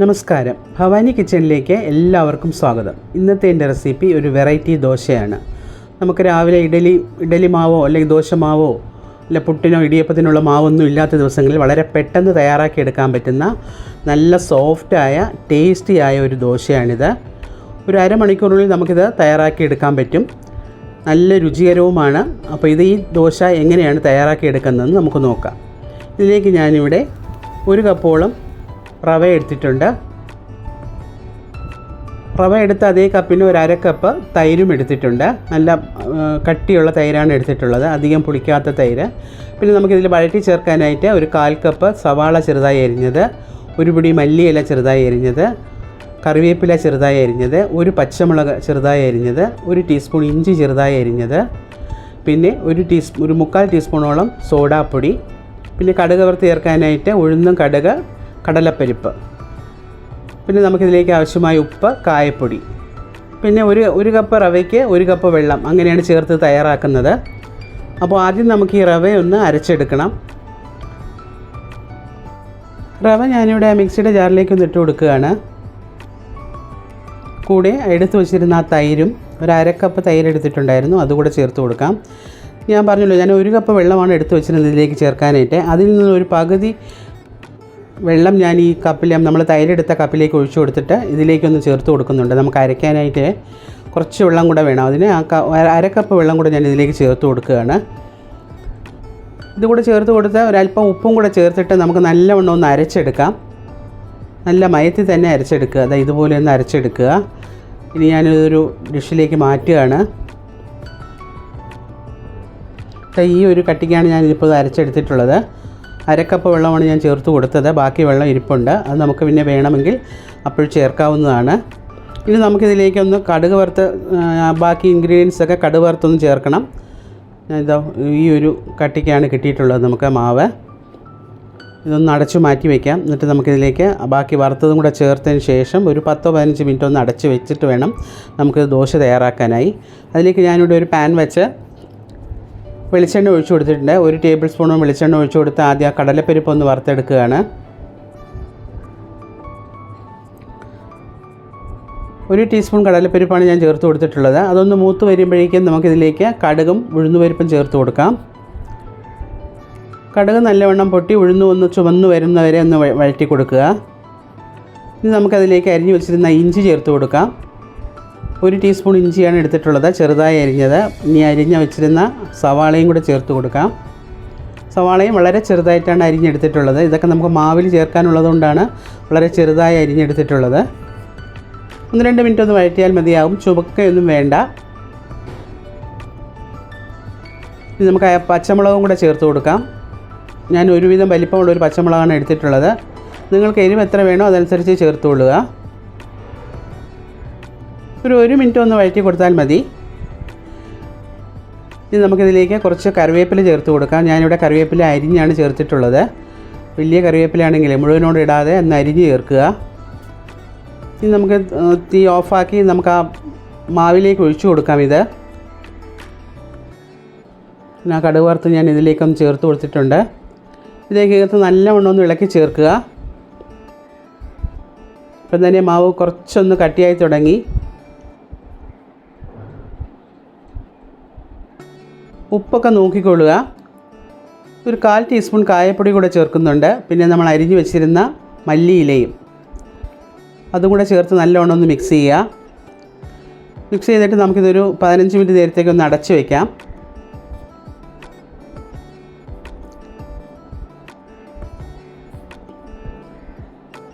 നമസ്കാരം, ഭവാനി കിച്ചണിലേക്ക് എല്ലാവർക്കും സ്വാഗതം. ഇന്നത്തെ എൻ്റെ റെസിപ്പി ഒരു വെറൈറ്റി ദോശയാണ്. നമുക്ക് രാവിലെ ഇഡലി മാവോ അല്ലെങ്കിൽ ദോശമാവോ അല്ല പുട്ടിനോ ഇടിയപ്പത്തിനുള്ള മാവൊന്നും ഇല്ലാത്ത ദിവസങ്ങളിൽ വളരെ പെട്ടെന്ന് തയ്യാറാക്കി എടുക്കാൻ പറ്റുന്ന നല്ല സോഫ്റ്റായ ടേസ്റ്റിയായ ഒരു ദോശയാണിത്. ഒരു അരമണിക്കൂറിനുള്ളിൽ നമുക്കിത് തയ്യാറാക്കി എടുക്കാൻ പറ്റും. നല്ല രുചികരവുമാണ്. അപ്പോൾ ഈ ദോശ എങ്ങനെയാണ് തയ്യാറാക്കി എടുക്കുന്നതെന്ന് നമുക്ക് നോക്കാം. ഇതിലേക്ക് ഞാനിവിടെ 1 കപ്പോളം റവ എടുത്തിട്ടുണ്ട്. റവ എടുത്ത് അതേ കപ്പിന് ഒരു 1/2 കപ്പ് തൈരും എടുത്തിട്ടുണ്ട്. നല്ല കട്ടിയുള്ള തൈരാണ് എടുത്തിട്ടുള്ളത്, അധികം പുളിക്കാത്ത തൈര്. പിന്നെ നമുക്കിതിൽ വഴറ്റി ചേർക്കാനായിട്ട് ഒരു 1/4 കപ്പ് സവാള ചെറുതായി അരിഞ്ഞത്, 1 പിടി മല്ലിയില ചെറുതായി അരിഞ്ഞത്, കറിവേപ്പില ചെറുതായി അരിഞ്ഞത്, 1 പച്ചമുളക് ചെറുതായി അരിഞ്ഞത്, 1 ടീസ്പൂൺ ഇഞ്ചി ചെറുതായി അരിഞ്ഞത്, പിന്നെ ഒരു 3/4 ടീസ്പൂണോളം സോഡാപ്പൊടി, പിന്നെ കടുക് വറുത്ത് ചേർക്കാനായിട്ട് ഉഴുന്നും കടുക്, കടലപ്പരിപ്പ്, പിന്നെ നമുക്കിതിലേക്ക് ആവശ്യമായ ഉപ്പ്, കായപ്പൊടി, പിന്നെ ഒരു കപ്പ് റവയ്ക്ക് 1 കപ്പ് വെള്ളം, അങ്ങനെയാണ് ചേർത്ത് തയ്യാറാക്കുന്നത്. അപ്പോൾ ആദ്യം നമുക്ക് ഈ റവയൊന്ന് അരച്ചെടുക്കണം. റവ ഞാനിവിടെ മിക്സിയുടെ ജാറിലേക്ക് ഇട്ട് കൊടുക്കുകയാണ്. കൂടെ എടുത്തു വച്ചിരുന്ന ആ തൈരും, ഒരു 1/2 കപ്പ് തൈര് എടുത്തിട്ടുണ്ടായിരുന്നു, അതുകൂടെ ചേർത്ത് കൊടുക്കാം. ഞാൻ പറഞ്ഞല്ലോ, ഞാൻ 1 കപ്പ് വെള്ളമാണ് എടുത്തു വെച്ചിരുന്നത് ഇതിലേക്ക് ചേർക്കാനായിട്ട്. അതിൽ നിന്നൊരു പകുതി വെള്ളം ഞാൻ ഈ കപ്പിൽ, നമ്മൾ തൈരെടുത്ത കപ്പിലേക്ക് ഒഴിച്ചു കൊടുത്തിട്ട് ഇതിലേക്കൊന്ന് ചേർത്ത് കൊടുക്കുന്നുണ്ട്. നമുക്ക് അരയ്ക്കാനായിട്ട് കുറച്ച് വെള്ളം കൂടെ വേണം. അതിന് 1/2 കപ്പ് വെള്ളം കൂടെ ഞാൻ ഇതിലേക്ക് ചേർത്ത് കൊടുക്കുകയാണ്. ഇതുകൂടെ ചേർത്ത് കൊടുത്ത് ഒരല്പം ഉപ്പും കൂടെ ചേർത്തിട്ട് നമുക്ക് നല്ലവണ്ണം ഒന്ന് അരച്ചെടുക്കാം. നല്ല മയത്തിൽ തന്നെ അരച്ചെടുക്കുക. അതായത് ഇതുപോലെ ഒന്ന് അരച്ചെടുക്കുക. ഇനി ഞാനിതൊരു ഡിഷിലേക്ക് മാറ്റുകയാണ്. ഈ ഒരു കട്ടിക്കാണ് ഞാനിതിപ്പോൾ അരച്ചെടുത്തിട്ടുള്ളത്. 1/2 കപ്പ് വെള്ളമാണ് ഞാൻ ചേർത്ത് കൊടുത്തത്. ബാക്കി വെള്ളം ഇരിപ്പുണ്ട്, അത് നമുക്ക് പിന്നെ വേണമെങ്കിൽ അപ്പോൾ ചേർക്കാവുന്നതാണ്. ഇനി നമുക്കിതിലേക്കൊന്ന് കടുക് വറുത്ത്, ബാക്കി ഇൻഗ്രീഡിയൻസൊക്കെ കടുക് വറുത്തൊന്ന് ചേർക്കണം. ഇതാ ഈ ഒരു കട്ടിക്കാണ് കിട്ടിയിട്ടുള്ളത് നമുക്ക് മാവ്. ഇതൊന്ന് അടച്ചു മാറ്റി വയ്ക്കാം. എന്നിട്ട് നമുക്കിതിലേക്ക് ബാക്കി വറുത്തതും കൂടെ ചേർത്തതിന് ശേഷം ഒരു 10-15 മിനിറ്റ് ഒന്ന് അടച്ച് വെച്ചിട്ട് വേണം നമുക്ക് ദോശ തയ്യാറാക്കാനായി. അതിലേക്ക് ഞാനിവിടെ ഒരു പാൻ വെച്ച് വെളിച്ചെണ്ണ ഒഴിച്ചു കൊടുത്തിട്ടുണ്ട്. 1 ടേബിൾ സ്പൂണും വെളിച്ചെണ്ണ ഒഴിച്ചു കൊടുത്ത് ആദ്യം ആ കടലപ്പരിപ്പ് ഒന്ന് വറുത്തെടുക്കുകയാണ്. 1 ടീസ്പൂൺ കടലപ്പരിപ്പാണ് ഞാൻ ചേർത്ത് കൊടുത്തിട്ടുള്ളത്. അതൊന്ന് മൂത്ത് വരുമ്പോഴേക്കും നമുക്കിതിലേക്ക് കടുകും ഉഴുന്നുപരിപ്പും ചേർത്ത് കൊടുക്കാം. കടുക് നല്ലവണ്ണം പൊട്ടി ഉഴുന്ന് ഒന്ന് ചുവന്ന് വരുന്നവരെ ഒന്ന് വഴറ്റി കൊടുക്കുക. ഇനി നമുക്കതിലേക്ക് അരിഞ്ഞു വെച്ചിരുന്ന ഇഞ്ചി ചേർത്ത് കൊടുക്കാം. 1 ടീസ്പൂൺ ഇഞ്ചിയാണ് എടുത്തിട്ടുള്ളത്, ചെറുതായി അരിഞ്ഞത്. ഇനി അരിഞ്ഞ് വെച്ചിരുന്ന സവാളയും കൂടെ ചേർത്ത് കൊടുക്കാം. സവാളയും വളരെ ചെറുതായിട്ടാണ് അരിഞ്ഞെടുത്തിട്ടുള്ളത്. ഇതൊക്കെ നമുക്ക് മാവിൽ ചേർക്കാനുള്ളത് കൊണ്ടാണ് വളരെ ചെറുതായി അരിഞ്ഞെടുത്തിട്ടുള്ളത്. 1-2 മിനിറ്റ് ഒന്ന് വഴറ്റിയാൽ മതിയാവും, ചുവക്കയൊന്നും വേണ്ട. ഇനി നമുക്ക് പച്ചമുളകും കൂടെ ചേർത്ത് കൊടുക്കാം. ഞാൻ ഒരുവിധം വലിപ്പമുള്ളൊരു പച്ചമുളകാണ് എടുത്തിട്ടുള്ളത്. നിങ്ങൾക്ക് എരിവ് എത്ര വേണോ അതനുസരിച്ച് ചേർത്ത് കൊള്ളുക. ഒരു 1 മിനിറ്റ് ഒന്ന് വഴറ്റി കൊടുത്താൽ മതി. ഇനി നമുക്കിതിലേക്ക് കുറച്ച് കറിവേപ്പില ചേർത്ത് കൊടുക്കാം. ഞാനിവിടെ കറിവേപ്പില അരിഞ്ഞാണ് ചേർത്തിട്ടുള്ളത്. വലിയ കറിവേപ്പിലയാണെങ്കിൽ മുഴുവനോട് ഇടാതെ ഒന്ന് അരിഞ്ഞ് ചേർക്കുക. ഇനി നമുക്ക് തീ ഓഫാക്കി നമുക്ക് ആ മാവിലേക്ക് ഒഴിച്ചു കൊടുക്കാം. ഇത് പിന്നെ ആ കടുക് വറുത്ത് ഞാൻ ഇതിലേക്കൊന്ന് ചേർത്ത് കൊടുത്തിട്ടുണ്ട്. ഇതിലേക്ക് നല്ലവണ്ണം ഒന്ന് ഇളക്കി ചേർക്കുക. ഇപ്പം തന്നെ മാവ് കുറച്ചൊന്ന് കട്ടിയായി തുടങ്ങി. ഉപ്പൊക്കെ നോക്കിക്കൊള്ളുക. ഒരു 1/4 ടീസ്പൂൺ കായപ്പൊടി കൂടെ ചേർക്കുന്നുണ്ട്. പിന്നെ നമ്മൾ അരിഞ്ഞു വെച്ചിരുന്ന മല്ലിയിലയും അതും കൂടെ ചേർത്ത് നല്ലവണ്ണം ഒന്ന് മിക്സ് ചെയ്യുക. മിക്സ് ചെയ്തിട്ട് നമുക്കിതൊരു 15 മിനിറ്റ് നേരത്തേക്ക് ഒന്ന് അടച്ചു വയ്ക്കാം.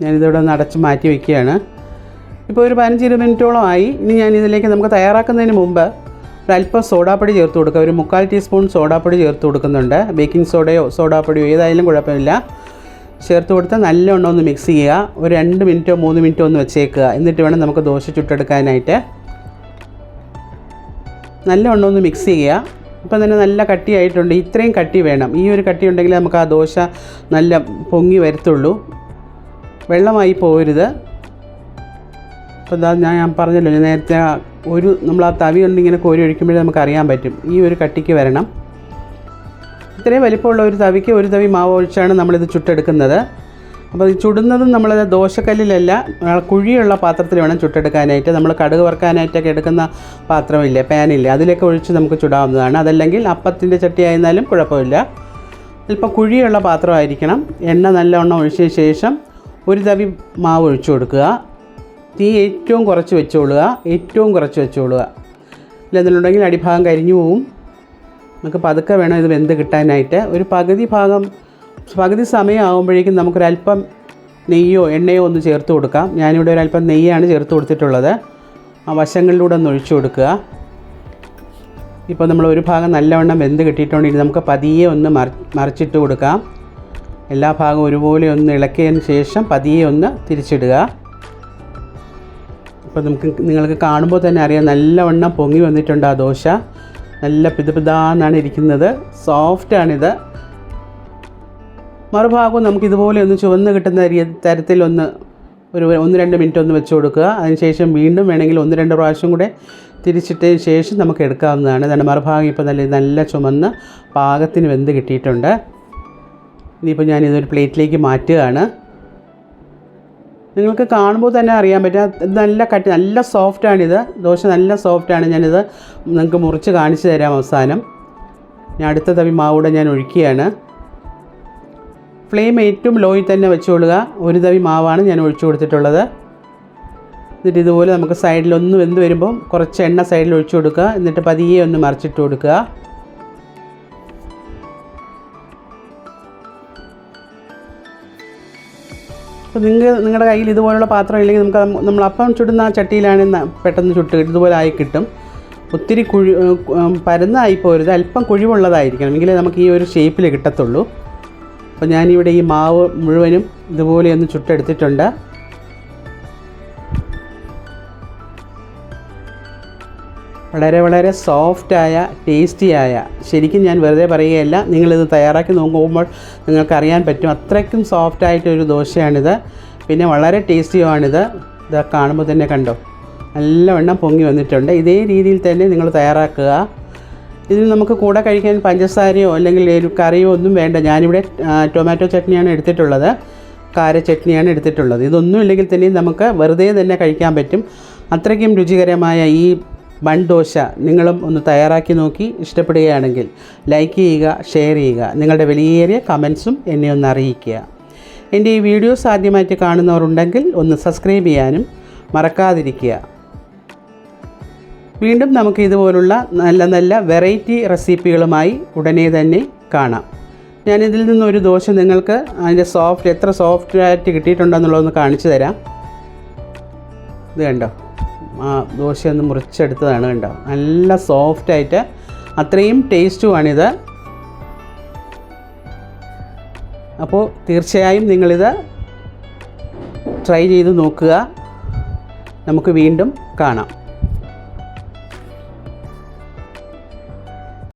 ഞാനിതോടെ ഒന്ന് അടച്ച് മാറ്റി വയ്ക്കുകയാണ്. ഇപ്പോൾ ഒരു 15-20 മിനിറ്റോളം ആയി. ഇനി ഞാനിതിലേക്ക് നമുക്ക് തയ്യാറാക്കുന്നതിന് മുമ്പ് ഒരല്പം സോഡാപ്പൊടി ചേർത്ത് കൊടുക്കുക. ഒരു 3/4 ടീസ്പൂൺ സോഡാപ്പൊടി ചേർത്ത് കൊടുക്കുന്നുണ്ട്. ബേക്കിംഗ് സോഡയോ സോഡാപ്പൊടിയോ ഏതായാലും കുഴപ്പമില്ല. ചേർത്ത് കൊടുത്ത് നല്ലവണ്ണം ഒന്ന് മിക്സ് ചെയ്യുക. ഒരു 2 മിനിറ്റോ 3 മിനിറ്റോ ഒന്ന് വെച്ചേക്കുക. എന്നിട്ട് വേണം നമുക്ക് ദോശ ചുട്ടെടുക്കാനായിട്ട്. നല്ലവണ്ണം ഒന്ന് മിക്സ് ചെയ്യുക. ഇപ്പം തന്നെ നല്ല കട്ടിയായിട്ടുണ്ട്. ഇത്രയും കട്ടി വേണം. ഈ ഒരു കട്ടി ഉണ്ടെങ്കിൽ നമുക്ക് ആ ദോശ നല്ല പൊങ്ങി വരത്തുള്ളൂ, വെള്ളമായി പോകരുത്. അപ്പോൾ ഇതാ ഞാൻ പറഞ്ഞല്ലോ, നേരത്തെ നമ്മൾ ആ തവി കൊണ്ട് ഇങ്ങനെ കോരി ഒഴിക്കുമ്പോഴേ നമുക്കറിയാൻ പറ്റും ഈ ഒരു കട്ടിക്ക് വരണം. ഇത്രയും വലിപ്പമുള്ള ഒരു തവിക്ക് ഒരു തവി മാവ് ഒഴിച്ചാണ് നമ്മളിത് ചുട്ടെടുക്കുന്നത്. അപ്പോൾ ഈ ചുടുന്നതും നമ്മൾ ദോശക്കല്ലിലല്ല, കുഴിയുള്ള പാത്രത്തിൽ വേണം ചുട്ടെടുക്കാനായിട്ട്. നമ്മൾ കടുക് വറുക്കാനായിട്ടൊക്കെ എടുക്കുന്ന പാത്രമില്ലേ, പാനില്ലേ, അതിലേക്ക് ഒഴിച്ച് നമുക്ക് ചുടാവുന്നതാണ്. അതല്ലെങ്കിൽ അപ്പത്തിൻ്റെ ചട്ടി ആയിരുന്നാലും കുഴപ്പമില്ല. അല്പം കുഴിയുള്ള പാത്രമായിരിക്കണം. എണ്ണ നല്ലവണ്ണം ഒഴിച്ചതിന് ശേഷം ഒരു തവി മാവ് ഒഴിച്ചു കൊടുക്കുക. തീ ഏറ്റവും കുറച്ച് വെച്ചോളുക, ഇല്ലെന്നുണ്ടെങ്കിൽ അടിഭാഗം കരിഞ്ഞു പോവും. നമുക്ക് പതുക്കെ വേണം ഇത് വെന്ത് കിട്ടാനായിട്ട്. ഒരു പകുതി സമയമാകുമ്പോഴേക്കും നമുക്കൊരല്പം നെയ്യോ എണ്ണയോ ഒന്ന് ചേർത്ത് കൊടുക്കാം. ഞാനിവിടെ ഒരല്പം നെയ്യാണ് ചേർത്ത് കൊടുത്തിട്ടുള്ളത്. ആ വശങ്ങളിലൂടെ ഒന്ന് ഒഴിച്ചു കൊടുക്കുക. ഇപ്പോൾ നമ്മൾ ഒരു ഭാഗം നല്ലവണ്ണം വെന്ത് കിട്ടിയിട്ടുണ്ടെങ്കിൽ നമുക്ക് പതിയെ ഒന്ന് മറിച്ചിട്ട് കൊടുക്കാം. എല്ലാ ഭാഗവും ഒരുപോലെ ഒന്ന് ഇളക്കിയതിന് ശേഷം പതിയെ ഒന്ന് തിരിച്ചിടുക. ഇപ്പോൾ നിങ്ങൾക്ക് കാണുമ്പോൾ തന്നെ അറിയാം, നല്ലവണ്ണം പൊങ്ങി വന്നിട്ടുണ്ട് ആ ദോശ. നല്ല പിതുപിതാന്നാണ് ഇരിക്കുന്നത്, സോഫ്റ്റാണിത്. മറുഭാഗവും നമുക്കിതുപോലെ ഒന്ന് ചുവന്ന് കിട്ടുന്ന തരത്തിലൊന്ന് ഒരു 1-2 മിനിറ്റ് ഒന്ന് വെച്ച് കൊടുക്കുക. അതിനുശേഷം വീണ്ടും വേണമെങ്കിൽ 1-2 പ്രാവശ്യം കൂടെ തിരിച്ചിട്ടതിന് ശേഷം നമുക്ക് എടുക്കാവുന്നതാണ്. അതാണ് മറുഭാഗം ഇപ്പോൾ നല്ല ചുമന്ന് പാകത്തിന് വെന്ത് കിട്ടിയിട്ടുണ്ട്. ഇനിയിപ്പോൾ ഞാനിതൊരു പ്ലേറ്റിലേക്ക് മാറ്റുകയാണ്. നിങ്ങൾക്ക് കാണുമ്പോൾ തന്നെ അറിയാൻ പറ്റും, നല്ല സോഫ്റ്റാണിത്. ദോശ നല്ല സോഫ്റ്റാണ്. ഞാനിത് നിങ്ങൾക്ക് മുറിച്ച് കാണിച്ചു തരാം അവസാനം. ഞാൻ അടുത്ത തവി മാവൂടെ ഞാൻ ഒഴിക്കുകയാണ്. ഫ്ലെയിം ഏറ്റവും ലോയിൽ തന്നെ വെച്ചുകൊള്ളുക. ഒരു തവി മാവാണ് ഞാൻ ഒഴിച്ചു കൊടുത്തിട്ടുള്ളത്. എന്നിട്ട് ഇതുപോലെ നമുക്ക് സൈഡിലൊന്ന് വെന്ത് വരുമ്പോൾ കുറച്ച് എണ്ണ സൈഡിൽ ഒഴിച്ചു കൊടുക്കുക. എന്നിട്ട് പതിയെ ഒന്ന് മറിച്ചിട്ട് കൊടുക്കുക. അപ്പോൾ നിങ്ങളുടെ കയ്യിൽ ഇതുപോലുള്ള പാത്രം ഇല്ലെങ്കിൽ നമ്മൾ അപ്പം ചുടുന്ന ചട്ടിയിലാണ് പെട്ടെന്ന് ചുട്ട് ഇതുപോലെ ആയി കിട്ടും. ഒത്തിരി പരന്നായി പോരുത്, അല്പം കുഴിവുള്ളതായിരിക്കണം, എങ്കിലേ നമുക്ക് ഈ ഒരു ഷേപ്പിൽ കിട്ടത്തുള്ളൂ. അപ്പോൾ ഞാനിവിടെ ഈ മാവ് മുഴുവനും ഇതുപോലെ ഒന്ന് ചുട്ടെടുത്തിട്ടുണ്ട്. വളരെ സോഫ്റ്റായ ടേസ്റ്റിയായ, ശരിക്കും ഞാൻ വെറുതെ പറയുകയല്ല, നിങ്ങളിത് തയ്യാറാക്കി നോക്കുമ്പോൾ നിങ്ങൾക്കറിയാൻ പറ്റും, അത്രയ്ക്കും സോഫ്റ്റായിട്ടൊരു ദോശയാണിത്. പിന്നെ വളരെ ടേസ്റ്റിയുമാണിത്. ഇത് കാണുമ്പോൾ തന്നെ കണ്ടോ, നല്ലവണ്ണം പൊങ്ങി വന്നിട്ടുണ്ട്. ഇതേ രീതിയിൽ തന്നെ നിങ്ങൾ തയ്യാറാക്കുക. ഇതിൽ നമുക്ക് കൂടെ കഴിക്കാൻ പഞ്ചസാരയോ അല്ലെങ്കിൽ ഒരു കറിയോ ഒന്നും വേണ്ട. ഞാനിവിടെ ടൊമാറ്റോ ചട്നിയാണ് എടുത്തിട്ടുള്ളത്, കാര ചട്നിയാണ് എടുത്തിട്ടുള്ളത്. ഇതൊന്നും ഇല്ലെങ്കിൽ തന്നെ നമുക്ക് വെറുതെ തന്നെ കഴിക്കാൻ പറ്റും. അത്രയ്ക്കും രുചികരമായ ഈ ബൺ ദോശ നിങ്ങളും ഒന്ന് തയ്യാറാക്കി നോക്കി ഇഷ്ടപ്പെടുകയാണെങ്കിൽ ലൈക്ക് ചെയ്യുക, ഷെയർ ചെയ്യുക, നിങ്ങളുടെ വിലയേറിയ കമൻസും എന്നെ ഒന്ന് അറിയിക്കുക. എൻ്റെ ഈ വീഡിയോസ് ആദ്യമായിട്ട് കാണുന്നവരുണ്ടെങ്കിൽ ഒന്ന് സബ്സ്ക്രൈബ് ചെയ്യാനും മറക്കാതിരിക്കുക. വീണ്ടും നമുക്ക് ഇതുപോലുള്ള നല്ല വെറൈറ്റി റെസിപ്പികളുമായി ഉടനെ തന്നെ കാണാം. ഞാനിതിൽ നിന്നൊരു ദോശ നിങ്ങൾക്ക് അതിൻ്റെ എത്ര സോഫ്റ്റായിട്ട് കിട്ടിയിട്ടുണ്ടെന്നുള്ളതൊന്ന് കാണിച്ചു തരാം. ഇത് കണ്ടോ, ആ ദോശയൊന്ന് മുറിച്ചെടുത്തതാണ്, കണ്ടോ, നല്ല സോഫ്റ്റായിട്ട്, അത്രയും ടേസ്റ്റുമാണിത്. അപ്പോൾ തീർച്ചയായും നിങ്ങളിത് ട്രൈ ചെയ്ത് നോക്കുക. നമുക്ക് വീണ്ടും കാണാം.